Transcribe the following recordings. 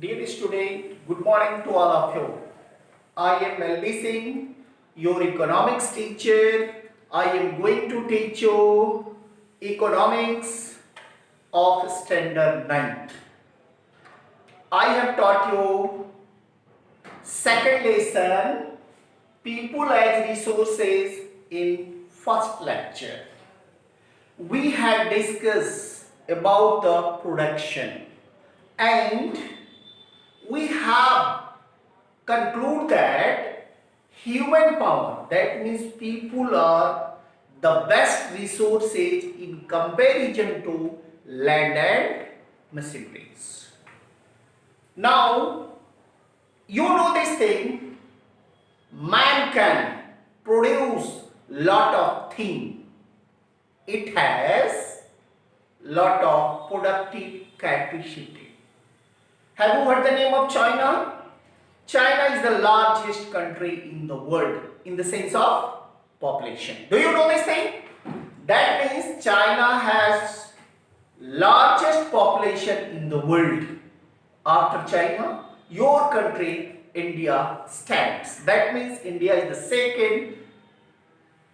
Dear student, good morning to all of you. I am LB Singh, your economics teacher. I am going to teach you economics of standard 9th. I have taught you second lesson, people as resources in first lecture. We had discussed about the production and we have conclude that human power, that means people are the best resources in comparison to land and machineries. Now you know this thing, man can produce lot of thing. It has lot of productive capacity. Have you heard the name of China? China is the largest country in the world in the sense of population. Do you know this thing? That means China has largest population in the world. After China, your country, India, stands. That means India is the second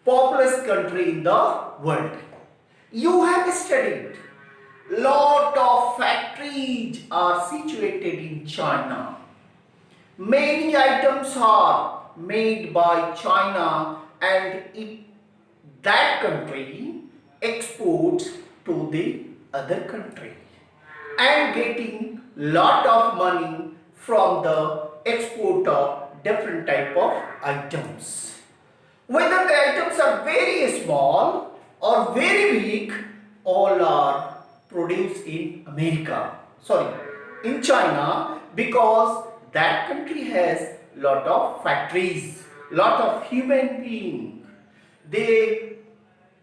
populous country in the world. You have studied lot of factories are situated in China. Many items are made by China and that country exports to the other country and getting lot of money from the export of different type of items. Whether the items are very small or very big, all are produced in in China, because that country has lot of factories, lot of human beings. The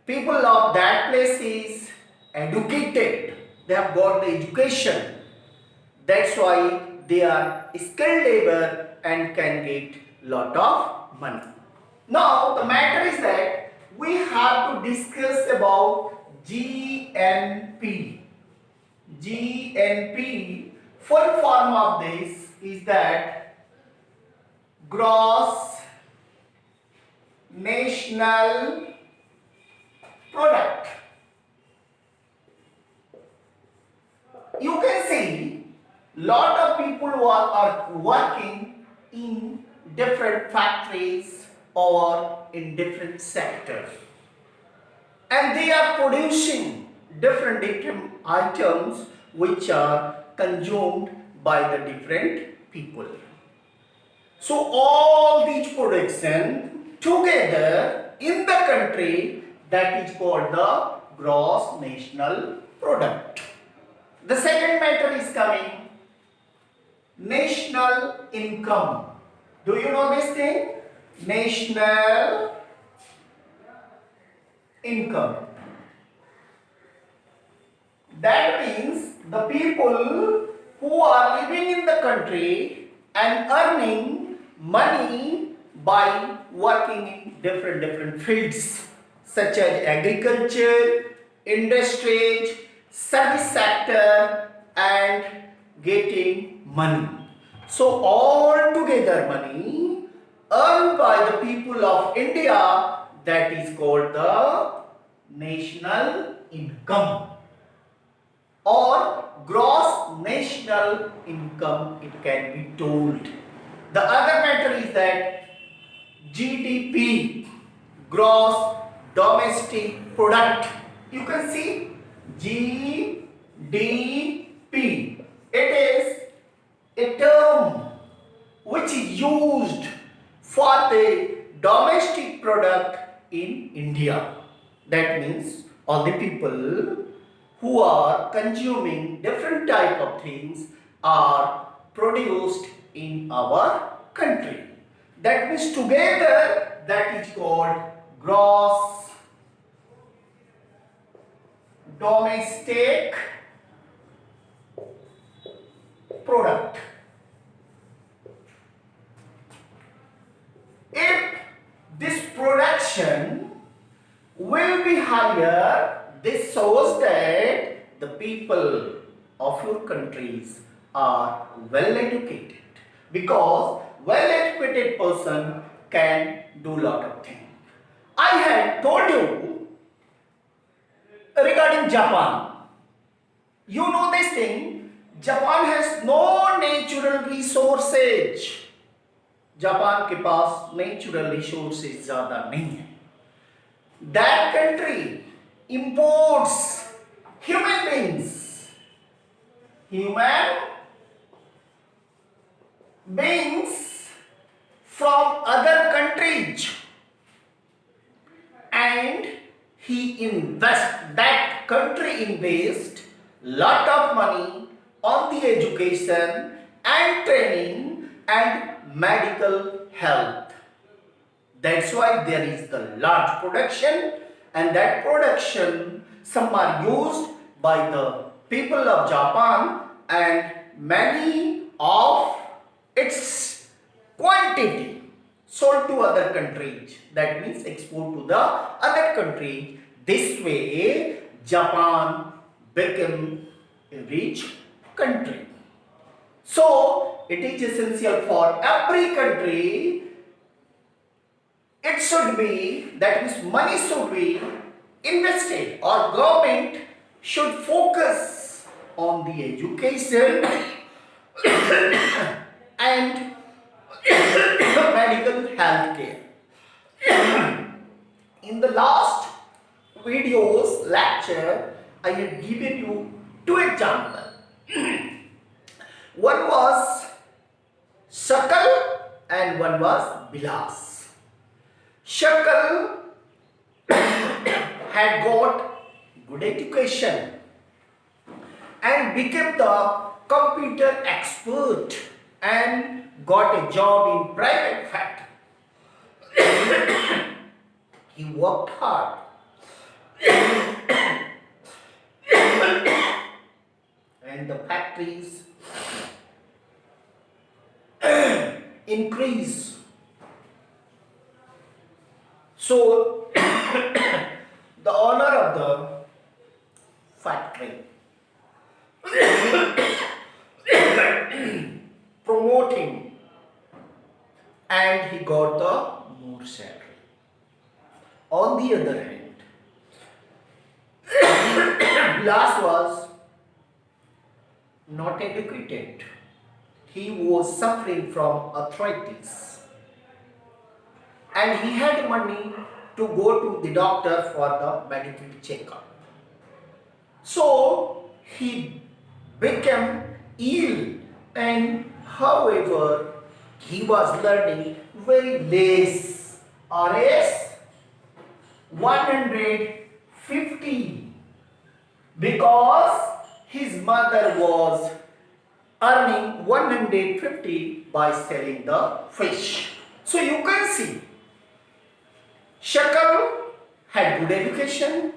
people of that place is educated. They have got the education. That's why they are skilled labor and can get lot of money. Now the matter is that we have to discuss about GNP. GNP, full form of this is that gross national product. You can see lot of people who are working in different factories or in different sectors, and they are producing different items which are consumed by the different people. So all these production together in the country, that is called the gross national product. The second matter is coming, national income. Do you know this thing? National income. That means the people who are living in the country and earning money by working in different fields such as agriculture, industries, service sector, and getting money. So all together money earned by the people of India, that is called the national income or gross national income, it can be told. The other matter is that GDP, gross domestic product. You can see GDP. It is a term which is used for the domestic product in India. That means all the people who are consuming different type of things are produced in our country. That means together that is called gross domestic product. If this production will be higher, this shows that the people of your countries are well educated, because well educated person can do lot of things. I had told you regarding Japan. You know this thing, Japan has no natural resources. Japan के पास natural resources ज्यादा नहीं है. That country imports human beings, human beings from other countries, and that country invest lot of money on the education and training and medical health. That's why there is the large production, and that production some are used by the people of Japan, and many of its quantity sold to other countries. That means export to the other country. This way Japan became a rich country. So it is essential for every country, it should be, that means money should be invested, or government should focus on the education and medical health care. In the last video's lecture, I had given you two examples. One was Shakal and one was Bilas. Shakal had got good education and became the computer expert and got a job in private factory. He worked hard and the factories increase. So the owner of the factory promote him, and he got the more salary. On the other hand, Blas was not educated. He was suffering from arthritis, and he had money to go to the doctor for the medical checkup. So he became ill, and however he was learning very less, Rs 150, because his mother was earning 150 by selling the fish. So you can see Shakal had good education,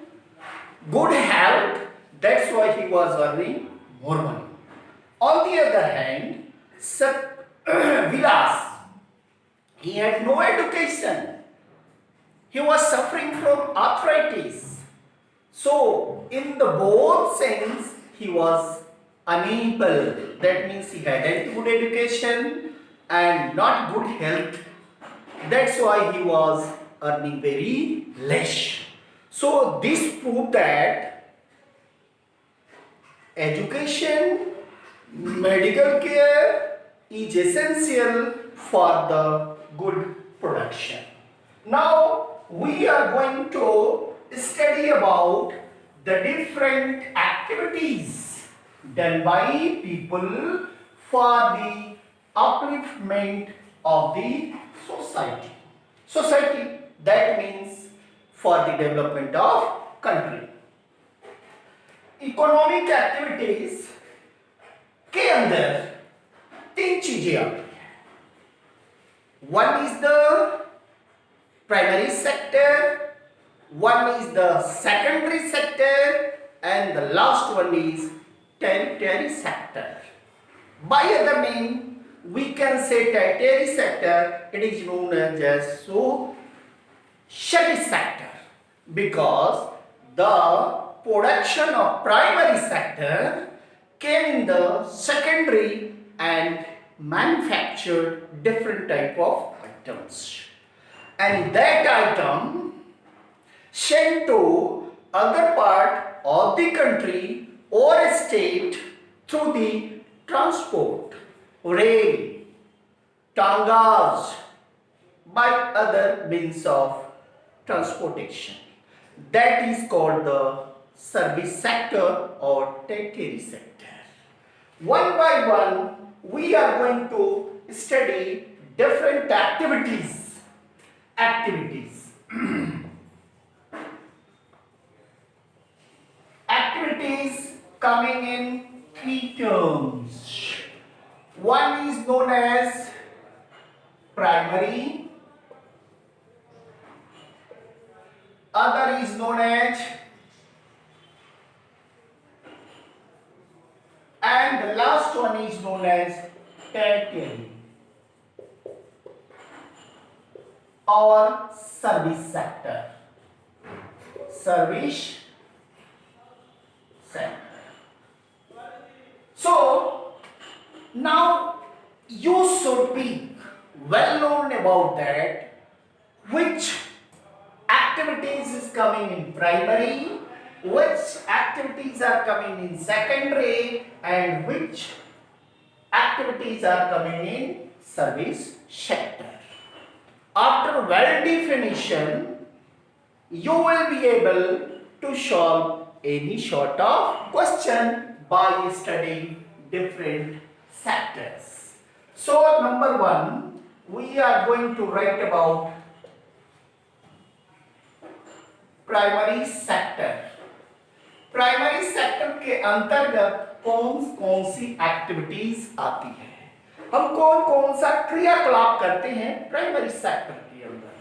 good health, that's why he was earning more money. On the other hand, Vilas, he had no education. He was suffering from arthritis. So in the both sense, he was unable. That means he had good education and not good health. That's why he was earning very less. So this proved that education, medical care is essential for the good production. Now we are going to study about the different activities done by people for the upliftment of the society. Society, that means for the development of country. Economic activities के अंदर तीन चीजें आती हैं. One is the primary sector, one is the secondary sector, and the last one is tertiary sector. By other name, we can say tertiary sector, it is known as tertiary sector, because the production of primary sector came in the secondary and manufactured different type of items. And that item sent to other part of the country or state through the transport, rail, tangas, by other means of transportation. That is called the service sector or tertiary sector. One by one, we are going to study different activities. Activities coming in three terms. One is known as primary, other is known as, and the last one is known as tertiary or service sector. Service sector. So now you should be well known about that, which activities is coming in primary, which activities are coming in secondary, and which activities are coming in service sector. After well definition, you will be able to solve any sort of question by studying different sectors. So number one, we are going to write about primary sector. Primary sector के अंतर्गत कौन कौन सी activities आती है, हम कौन कौन सा क्रियाकलाप करते हैं प्राइमरी सेक्टर के अंदर.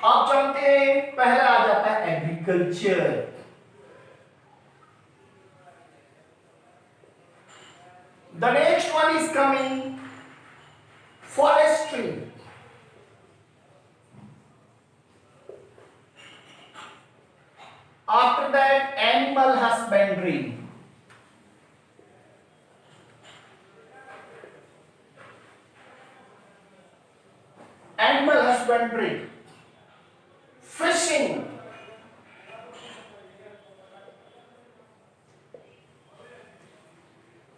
आप जानते हैं पहला आ जाता है agriculture, the next one is coming forestry, after that animal husbandry, fishing,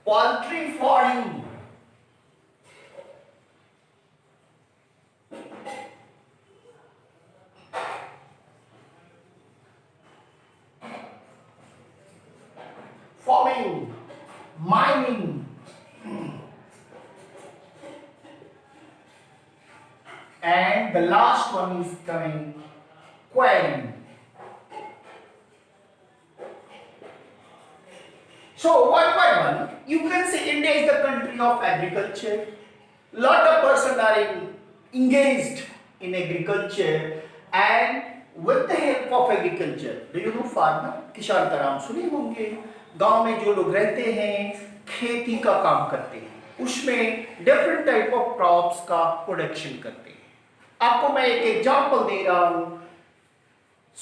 poultry farming, farming, mining, and the last one is coming quarrying. So one by one, you can say India is the country of agriculture. Lot of persons are engaged in agriculture, and with the help of agriculture, do you know farmer? किसान का नाम सुने होंगे. गांव में जो लोग रहते हैं खेती का काम करते हैं, उसमें डिफरेंट टाइप ऑफ क्रॉप्स का प्रोडक्शन करते हैं. आपको मैं एक एग्जांपल दे रहा हूं,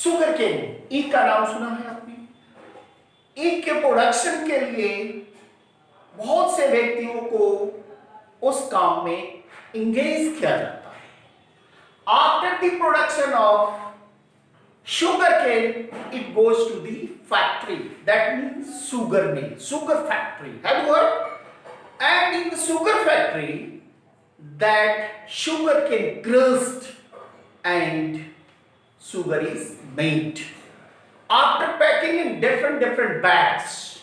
शुगर केन, ईख का नाम सुना है आपने? ईख के प्रोडक्शन के लिए बहुत से व्यक्तियों को उस काम में इंगेज किया जाता है. After the production of sugarcane, it goes to the factory. That means sugar mill, sugar factory. Have you heard? And in the sugar factory, that sugarcane crushed and sugar is made. After packing in different bags,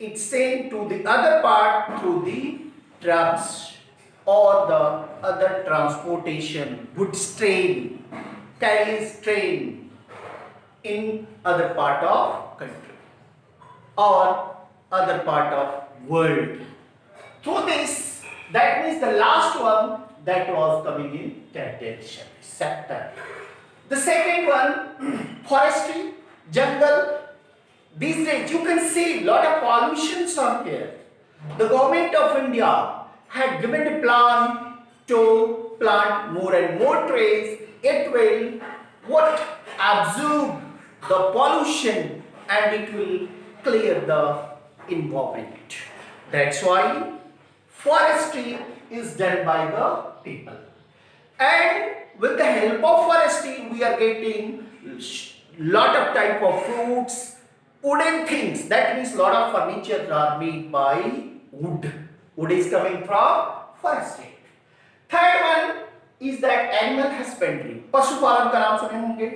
it's sent to the other part through the trucks or the other transportation, goods train, carries train in other part of country or other part of world. Through this, that means the last one that was coming in tertiary sector. The second one, forestry, jungle. These days you can see lot of pollutions are here. The government of India had given a plan to plant more and more trees. It will absorb the pollution and it will clear the environment. That's why forestry is done by the people. And with the help of forestry, we are getting lot of type of fruits, wooden things. That means lot of furniture are made by wood. Wood is coming from forestry. Third one is that animal husbandry. पशुपालन का नाम सुने होंगे.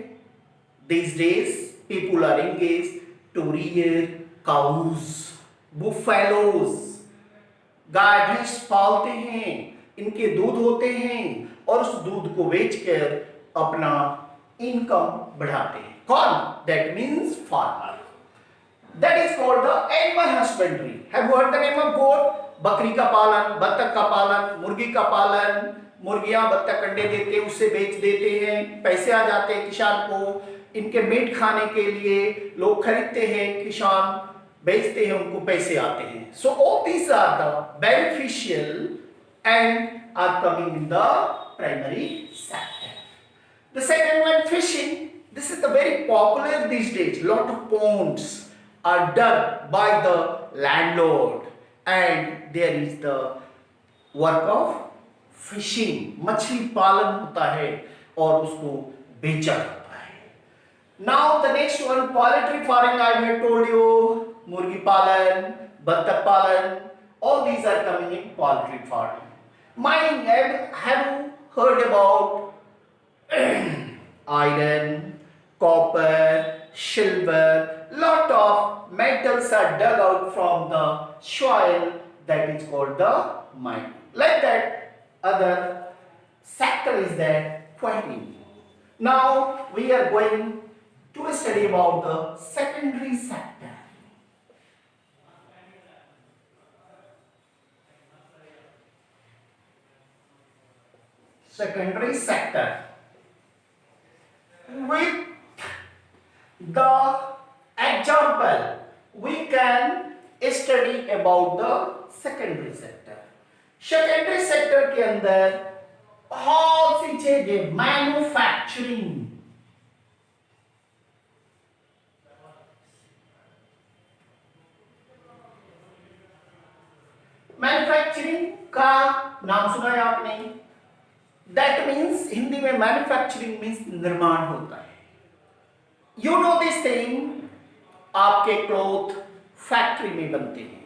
These days, people are engaged to rear cows, buffaloes. गाय भैंस पालते हैं, इनके दूध होते हैं और उस दूध को बेचकर अपना इनकम बढ़ाते हैं. कौन? That means farmer. That is called the animal husbandry. Have you heard the name of goat? बकरी का पालन, बत्तख का पालन, मुर्गी का पालन. मुर्गियां बत्तख अंडे देते, उससे बेच देते हैं, पैसे आ जाते हैं किसान को. इनके मीट खाने के लिए लोग खरीदते हैं, किसान बेचते हैं, उनको पैसे आते हैं. So all these are the beneficial and are coming in the primary sector. The second one, fishing. This is the very popular these days. Lot of ponds are dug by the landlord and there is the work of fishing. मछली पालन होता है और उसको बेचा जाता है. Now the next one, poultry farming. I have told you, मुर्गी पालन, बत्तख पालन, all these are coming in poultry farming. Mining. Have you heard about iron, copper, silver? Lot of metals are dug out from the soil. That is called the mine. Like that, other sector is that quarrying. Now we are going to study about the secondary sector. Secondary sector. With the example, we can study about the secondary sector. Secondary sector के अंदर बहुत सी चीजें, manufacturing, manufacturing का नाम सुना है आपने? That means Hindi में मैन्युफैक्चरिंग मीन्स निर्माण होता है. You know this thing. आपके क्लॉथ फैक्ट्री में बनते हैं,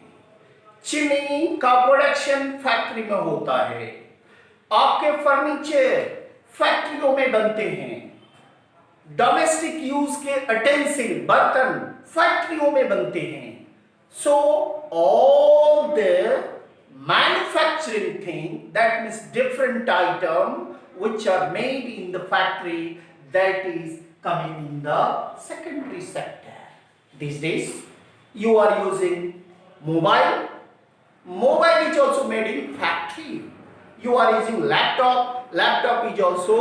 चीनी का प्रोडक्शन फैक्ट्री में होता है, आपके फर्नीचर फैक्ट्रियों में बनते हैं, डोमेस्टिक यूज के अटेंसिल बर्तन फैक्ट्रियों में बनते हैं. So all the manufacturing thing, that means different item which are made in the factory, that is coming in the secondary sector. These days you are using mobile is also made in factory. You are using laptop is also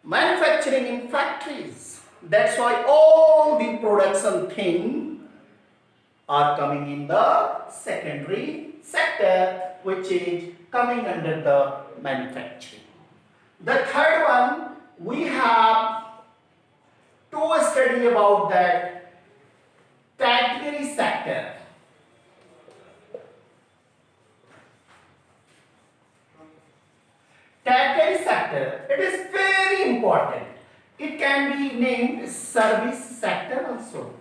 manufacturing in factories. That's why all the production thing are coming in the secondary sector, which is coming under the manufacturing. The third one, we have to study about that tertiary sector. Tertiary sector, it is very important. It can be named service sector also.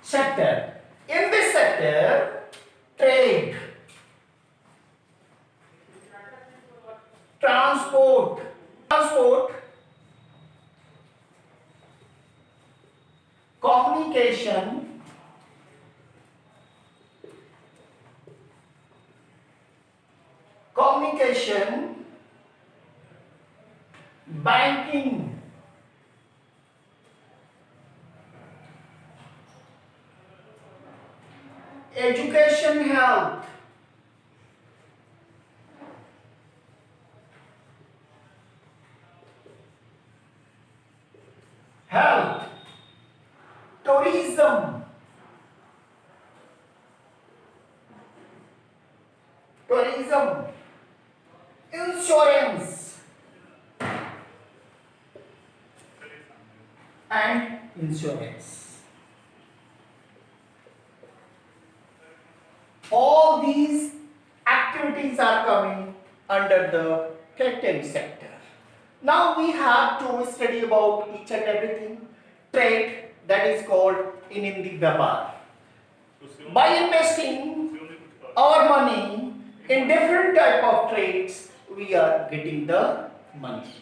Sector. In this sector, trade, transport, communication, banking, education, health, tourism, insurance, and insurance. All these activities are coming under the catering sector. Now we have to study about each and everything. Trade, that is called in Hindi Vyapar. By investing our money in different type of trades, we are getting the money.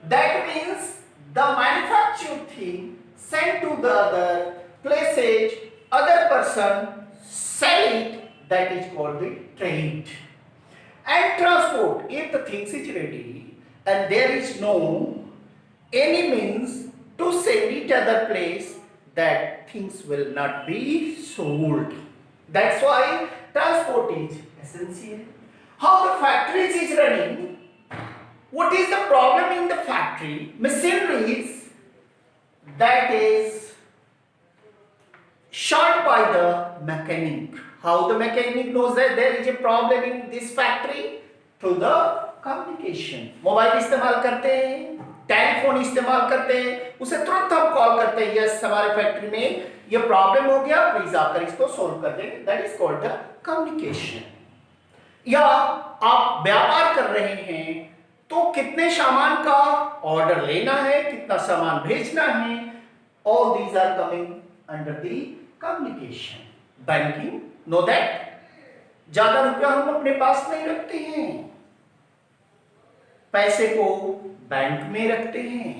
That means the manufactured thing sent to the other places, other person sell it, that is called the trade. And transport, if the things is ready and there is no any means to send it other place, that things will not be sold. That's why transport is essential. How the factories is running? What is the problem in the factory? Machineries, that is shot by the mechanic. How the mechanic knows that there is a problem in this factory? Through the communication. Mobile इस्तेमाल करते हैं, telephone इस्तेमाल करते हैं, उसे तुरंत हम call करते हैं, यस हमारे फैक्ट्री में ये प्रॉब्लम हो गया, प्लीज आकर इसको सोल्व कर दें. That is called the communication. या आप व्यापार कर रहे हैं तो कितने सामान का ऑर्डर लेना है, कितना सामान भेजना है, all these are coming under the communication. Banking, no that ज्यादा रुपया हम अपने पास नहीं रखते हैं, पैसे को बैंक में रखते हैं.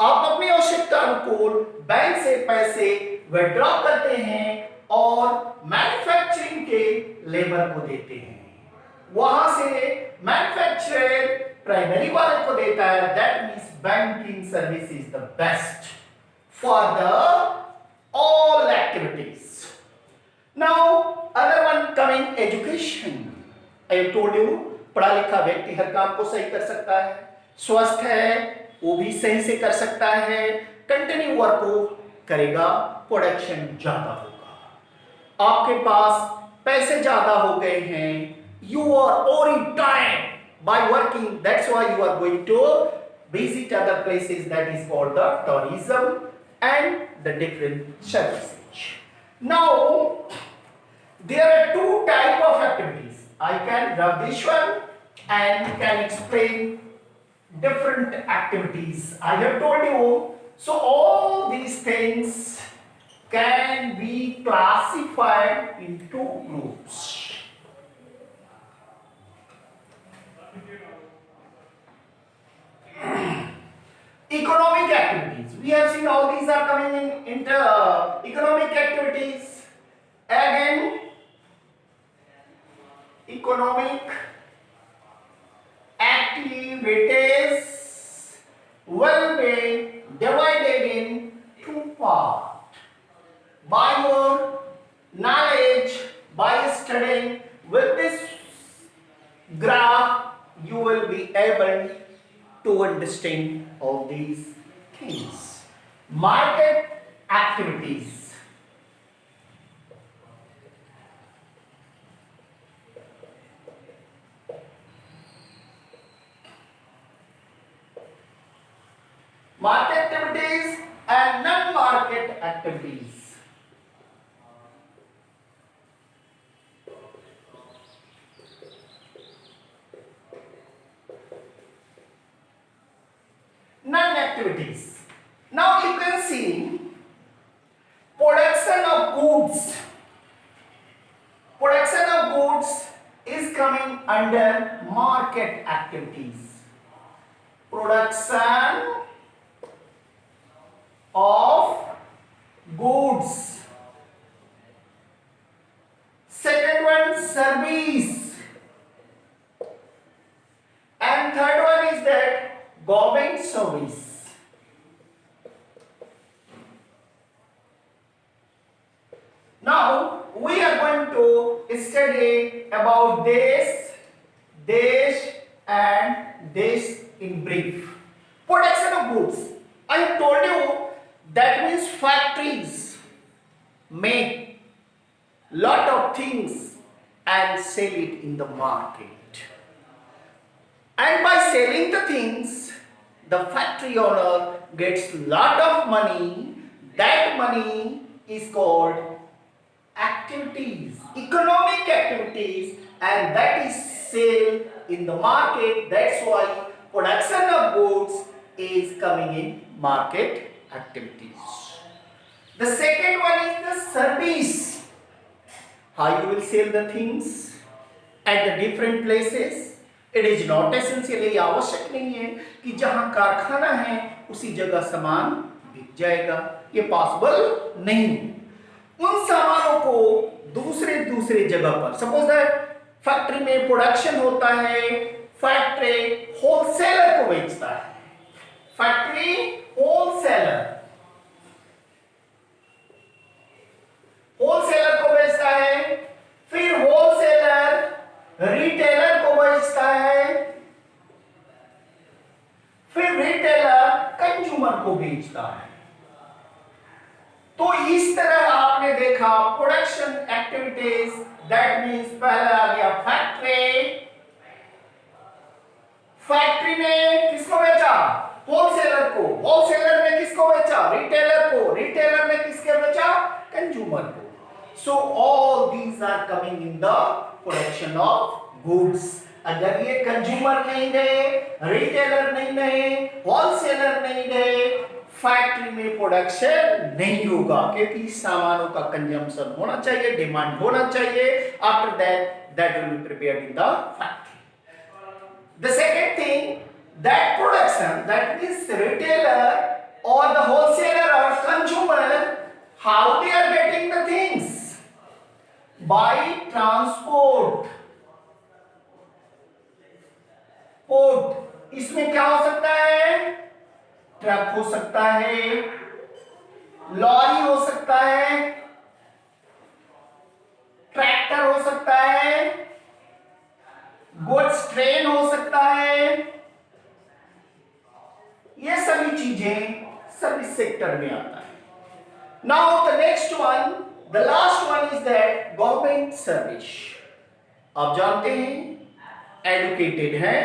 आप अपनी आवश्यकता अनुकूल बैंक से पैसे विड्रॉ करते हैं और मैन्युफैक्चरिंग के लेबर को देते हैं. वहां से मैन्युफैक्चरर प्राइमरी वाले को देता है. That means banking service is the best for the all activities. Now other one coming education. I have told you, पढ़ा लिखा व्यक्ति हर काम को सही कर सकता है, स्वस्थ है वो भी सही से कर सकता है, कंटिन्यू वर्क को करेगा, प्रोडक्शन ज्यादा होगा. आपके पास पैसे ज्यादा हो गए हैं, you are already tired by working, that's why you are going to visit other places, that is called the tourism and the different services. Now there are two type of activities. I can rub this one and can explain different activities. I have told you, so all these things can be classified into groups. Economic activities. We have seen all these are coming in economic activities. Again, economic activities will be divided in two parts. By your knowledge, by studying with this graph, you will be able to understand all these things. Market activities. Market activities and non-market activities. Non-activities. Now you can see production of goods. Production of goods is coming under market activities. Production of goods. Second one, service. And third one is that government service. Now we are going to study about this and this in brief. Production of goods. I have told you that means factories make lot of things and sell it in the market. And by selling the things, the factory owner gets lot of money. That money is called activities, economic activities, and that is sale in the market. That's why production of goods is coming in market activities. The second one is the service. How you will sell the things at the different places. It is not essentially आवश्यक नहीं है कि जहां कारखाना है उसी जगह सामान बिक जाएगा, ये पॉसिबल नहीं। उन सामानों को दूसरे दूसरे जगह पर, सपोज दैट फैक्ट्री में प्रोडक्शन होता है, फैक्ट्री होलसेलर को बेचता है, फैक्ट्री होलसेलर को बेचता है, फिर होलसेलर रिटेलर को बेचता है, फिर रिटेलर कंज्यूमर को बेचता है। तो इस तरह आपने देखा प्रोडक्शन एक्टिविटीज, दैट मींस पहला आ गया फैक्ट्री ने किसको बेचा? होलसेलर को। होलसेलर ने किसको बेचा? रिटेलर को। रिटेलर ने किसके बेचा? कंज्यूमर को। So all these are coming in the production of goods. अगर ये कंज्यूमर नहीं गए, रिटेलर नहीं गए, होलसेलर नहीं गए, फैक्ट्री में प्रोडक्शन नहीं होगा, क्योंकि सामानों का कंजम्पशन होना चाहिए, डिमांड होना चाहिए। After that will be prepared in the factory. The second thing, that production, that means retailer और द होलसेलर और consumer, how they are getting the things? By transport. Port, इसमें क्या हो सकता है? ट्रक हो सकता है, लॉरी हो सकता है, ट्रैक्टर हो सकता है, गुड्स ट्रेन हो सकता है। ये सभी चीजें सर्विस सेक्टर में आता है। Now the next one, the last one is that government service. आप जानते हैं एडुकेटेड हैं,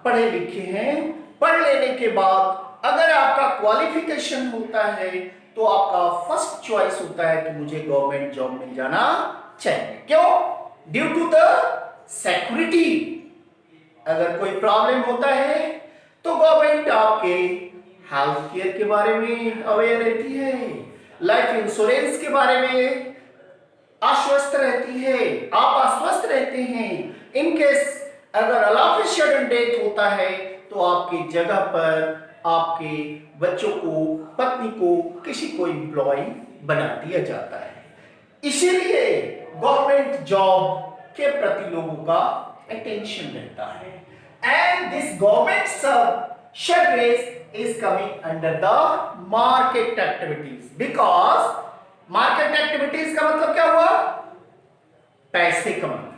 पढ़े लिखे हैं, पढ़ लेने के बाद अगर आपका क्वालिफिकेशन होता है तो आपका फर्स्ट चॉइस होता है कि मुझे गवर्नमेंट जॉब मिल जाना चाहिए। क्यों? Due to the security. अगर कोई प्रॉब्लम होता है तो गवर्नमेंट आपके हेल्थ केयर के बारे में अवेयर रहती है, लाइफ इंश्योरेंस के बारे में आश्वस्त रहती है, आप आश्वस्त रहते हैं। इनकेस अगर अलाफिज सडन डेथ होता है तो आपकी जगह पर आपके बच्चों को, पत्नी को, किसी को एम्प्लॉय बना दिया जाता है। इसीलिए गवर्नमेंट जॉब के प्रति लोगों का अटेंशन रहता है। And this government service is coming under the market activities, because market activities का मतलब क्या हुआ? पैसे कमाना।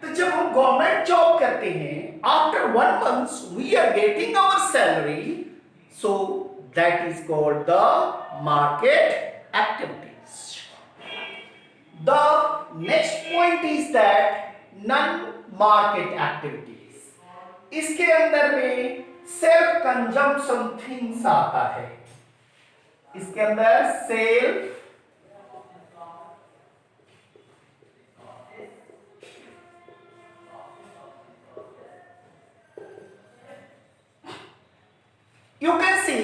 तो जब हम गवर्नमेंट जॉब करते हैं, after 1 month we are getting our salary, so that is called the market activities. The next point is that non-market activities. इसके अंदर में सेल्फ कंजम्पशन थिंग्स आता है। इसके अंदर self you can see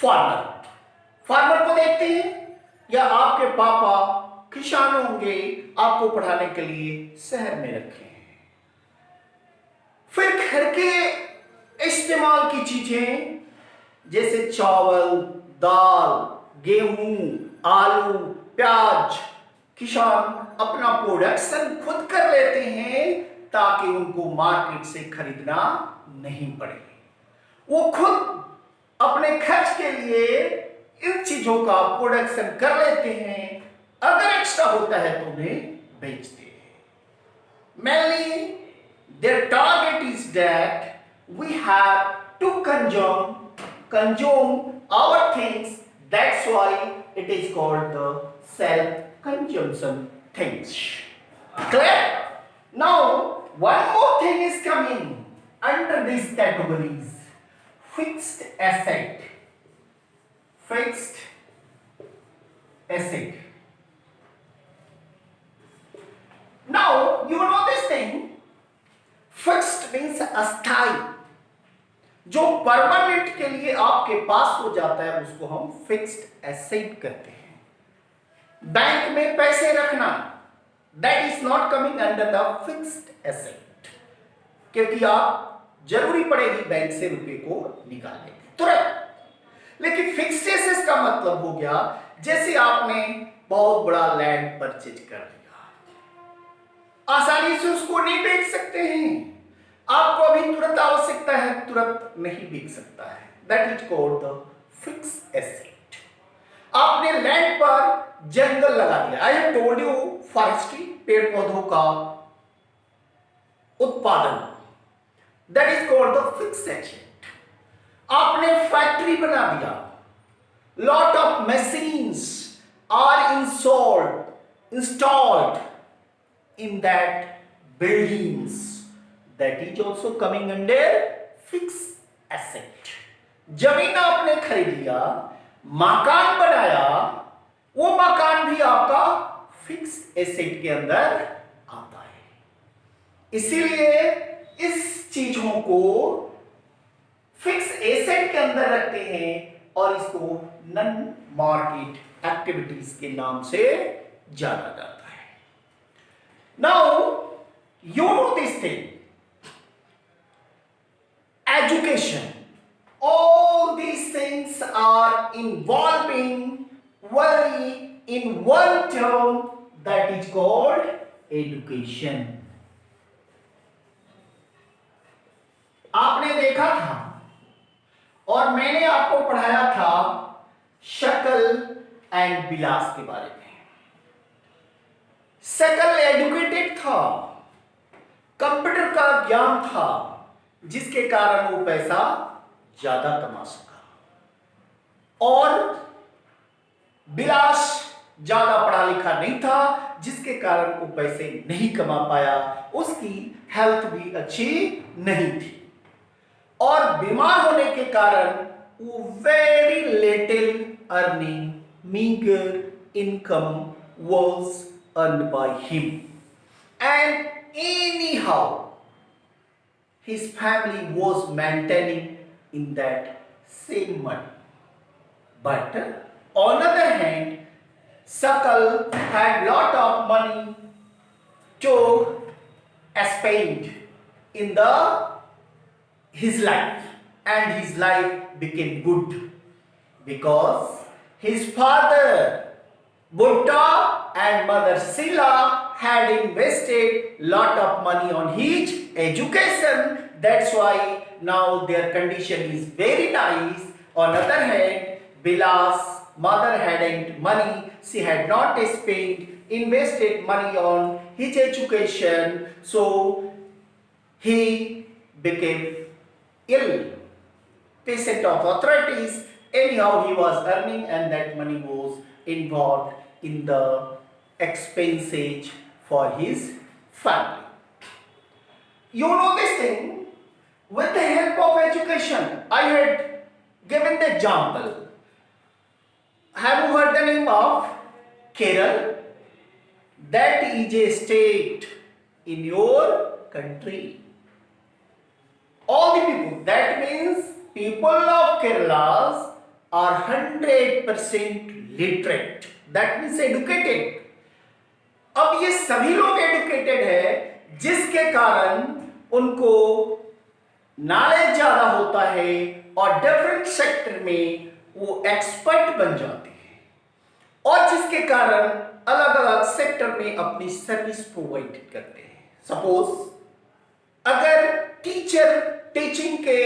farmer को देखते हैं, या आपके पापा किसान होंगे, आपको पढ़ाने के लिए शहर में रखे हैं। फिर घर के इस्तेमाल की चीजें जैसे चावल, दाल, गेहूं, आलू, प्याज, किसान अपना प्रोडक्शन खुद कर लेते हैं ताकि उनको मार्केट से खरीदना नहीं पड़े। वो खुद अपने खर्च के लिए इन चीजों का प्रोडक्शन कर लेते हैं, अगर एक्स्ट्रा होता है तो उन्हें बेचते हैं। Mainly their target is that we have to consume our things. That's why it is called the self-consumption things. Clear? Now, one more thing is coming under these categories. fixed asset. Fixed asset. Now you know this thing. Fixed means अस्थाई, जो permanent के लिए आपके पास हो जाता है उसको हम फिक्स्ड एसेट कहते हैं। बैंक में पैसे रखना, that is not coming under the fixed asset, क्योंकि आप जरूरी पड़ेगी बैंक से रुपए को निकालने की तुरंत। लेकिन फिक्स्ड एसेट का मतलब हो गया जैसे आपने बहुत बड़ा लैंड परचेज कर लिया, आसानी से उसको नहीं बेच सकते हैं, आपको अभी तुरंत आवश्यकता है, तुरंत नहीं बिक सकता है, that is called the fixed asset. आपने लैंड पर जंगल लगा दिया, I have told you forestry, पेड़ पौधों का उत्पादन, that is called the fixed asset. आपने फैक्ट्री बना दिया, lot of machines are installed in that buildings, that is also coming under fixed asset। जमीन आपने खरीद लिया, मकान बनाया, वो मकान भी आपका फिक्स्ड एसेट के अंदर आता है। इसीलिए इस चीजों को फिक्स्ड एसेट के अंदर रखते हैं और इसको नॉन मार्केट एक्टिविटीज के नाम से जाना जाता है। Now, you know this thing, education, all these things are involving only in one term, that is called education। आपने देखा था और मैंने आपको पढ़ाया था शकल एंड विलास के बारे में। शकल एजुकेटेड था, कंप्यूटर का ज्ञान था, जिसके कारण वो पैसा ज्यादा कमा सका, और विलास ज्यादा पढ़ा लिखा नहीं था, जिसके कारण वो पैसे नहीं कमा पाया, उसकी हेल्थ भी अच्छी नहीं थी, और बीमार होने के कारण वो very little earning, meagre income was earned by him, and anyhow his family was maintaining in that same money. But on the other hand, Sakal had lot of money to spend in his life, and his life became good because his father Bhutta and mother Sila had invested lot of money on his education. That's why now their condition is very nice. On the other hand, Bilas mother hadn't money. She had not invested money on his education. So he became ill, patient of arthritis. Anyhow, he was earning, and that money was involved in the expenses for his family. You know this thing, with the help of education, I had given the example. Have you heard the name of Kerala? That is a state in your country. All the people, that means people of Kerala are 100% literate, that means educated। अब ये सभी लोग educated है, जिसके कारण उनको knowledge ज्यादा होता है और डिफरेंट सेक्टर में वो एक्सपर्ट बन जाते हैं, और जिसके कारण अलग अलग सेक्टर में अपनी सर्विस प्रोवाइड करते हैं। सपोज अगर टीचर, टीचिंग के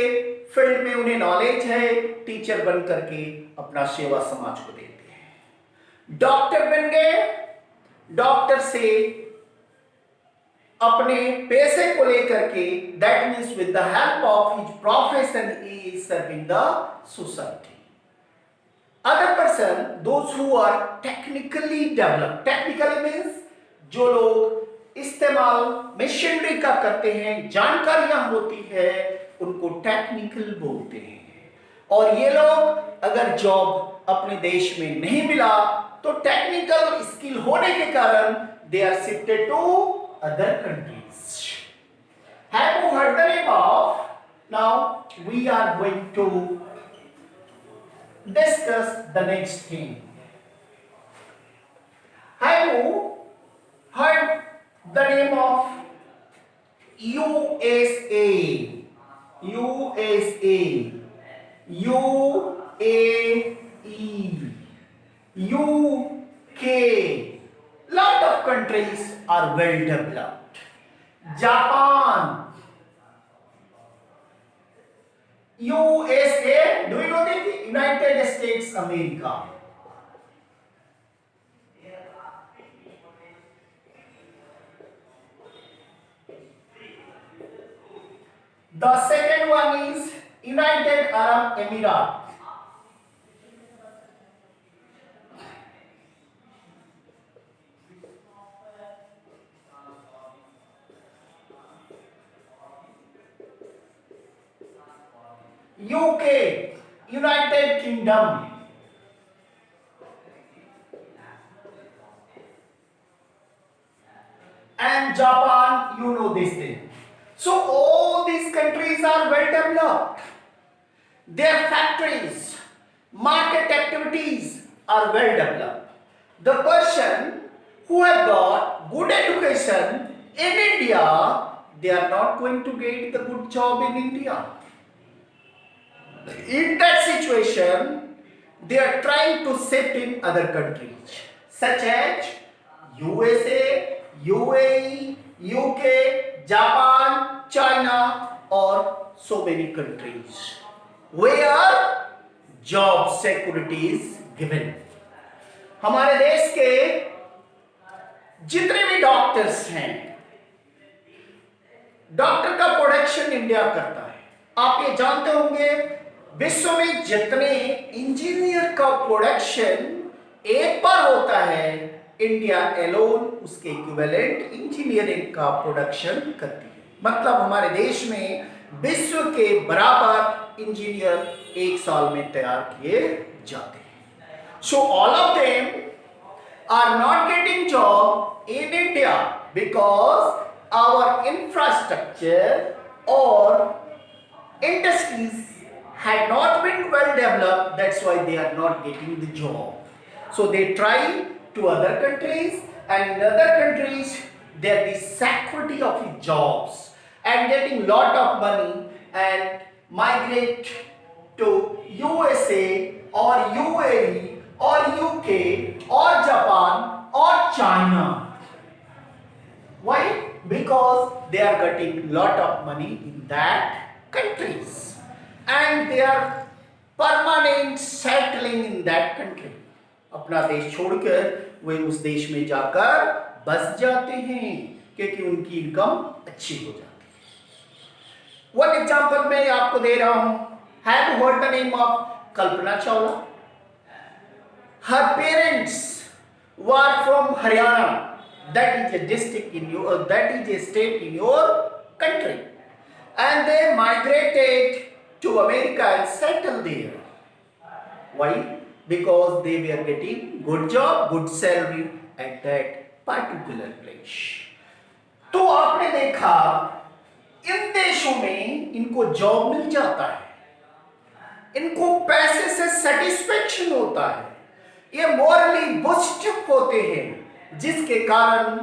फील्ड में उन्हें नॉलेज है, टीचर बन करके अपना सेवा समाज को देते हैं। डॉक्टर बन गए, डॉक्टर से अपने पैसे को लेकर के, that means with the help of his profession he is serving the society. Other person, those who are technically developed, technically means जो लोग इस्तेमाल मशीनरी का करते हैं, जानकारियां होती है, उनको टेक्निकल बोलते हैं। और ये लोग अगर जॉब अपने देश में नहीं मिला तो टेक्निकल स्किल होने के कारण they are shifted to other countries. Have you heard the name of? Now we are going to discuss the next thing. Have you heard the name of USA? USA, UAE, UK. Lot of countries are well developed. Japan, USA. Do you know the United States America? The second one is United Arab Emirates. UK, United Kingdom. And Japan, you know this thing. So all these countries are well developed. Their factories, market activities are well developed. The person who have got good education in India, they are not going to get the good job in India. In that situation, they are trying to shift in other countries such as USA, UAE, UK, Japan, China, or so many countries where job security is given. हमारे देश के जितने भी doctors हैं, doctor का production India करता है। आप ये जानते होंगे विश्व में जितने इंजीनियर का प्रोडक्शन एक बार होता है, इंडिया एलोन उसके इक्विवेलेंट इंजीनियरिंग का प्रोडक्शन करती है। मतलब हमारे देश में विश्व के बराबर इंजीनियर एक साल में तैयार किए जाते हैं। So all of them are not getting job in India because our infrastructure और industries had not been well developed. That's why they are not getting the job. So they try to other countries, and in other countries there is security of jobs and getting lot of money and migrate to USA or UAE or UK or Japan or China. Why? Because they are getting lot of money in that countries and they are permanent settling in that country. अपना देश छोड़कर वे उस देश में जाकर बस जाते हैं क्योंकि उनकी इनकम अच्छी हो जाती है। वन एग्जांपल मैं आपको दे रहा हूं। Have you heard the name of Kalpana Chawla? Her parents were from Haryana. That is a district in your, that is a state in your country. And they migrated to America and settled there. Why? Because they were getting good job, good salary at that particular place. तो आपने देखा इन देशों में इनको job मिल जाता है, इनको पैसे से सेटिस्फेक्शन होता है, ये मॉरली बूस्टअप होते हैं जिसके कारण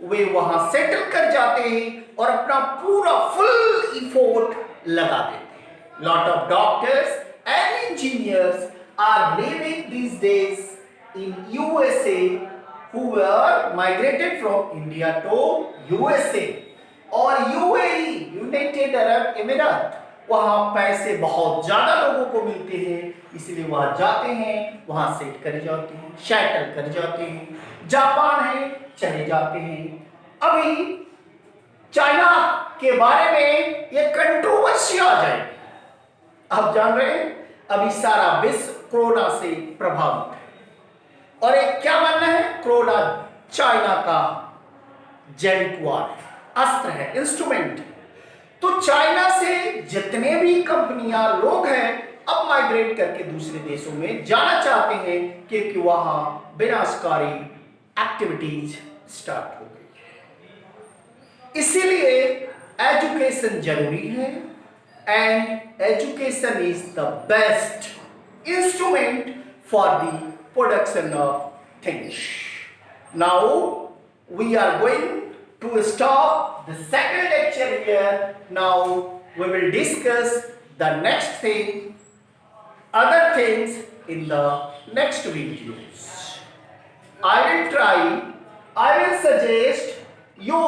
वे वहां सेटल कर जाते हैं और अपना पूरा फुल इफोर्ट लगा देते हैं। Lot of doctors and engineers are living these days in USA who were migrated from India to USA और UAE यूनाइटेड अरब एमिरेट। वहां पैसे बहुत ज्यादा लोगों को मिलते हैं इसलिए वहां जाते हैं, वहां सेट कर जाते हैं, शैटल कर जाते हैं। जापान है चले जाते हैं। अभी चाइना के बारे में ये कंट्रोवर्सी आ जाएगी। आप जान रहे हैं अभी सारा विश्व कोरोना से प्रभावित है और एक क्या मानना है, कोरोना चाइना का जैविक वार है, अस्त्र है, इंस्ट्रूमेंट है। तो चाइना से जितने भी कंपनियां लोग हैं अब माइग्रेट करके दूसरे देशों में जाना चाहते हैं क्योंकि वहां विनाशकारी एक्टिविटीज स्टार्ट हो गई। इसीलिए एजुकेशन जरूरी है and education is the best instrument for the production of things. Now we are going to stop the second lecture here. Now we will discuss the next thing, other things in the next videos. I will suggest you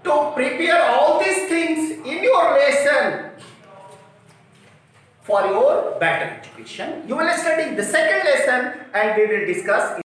to prepare all these things in your lesson for your better education. You will study the second lesson and we will discuss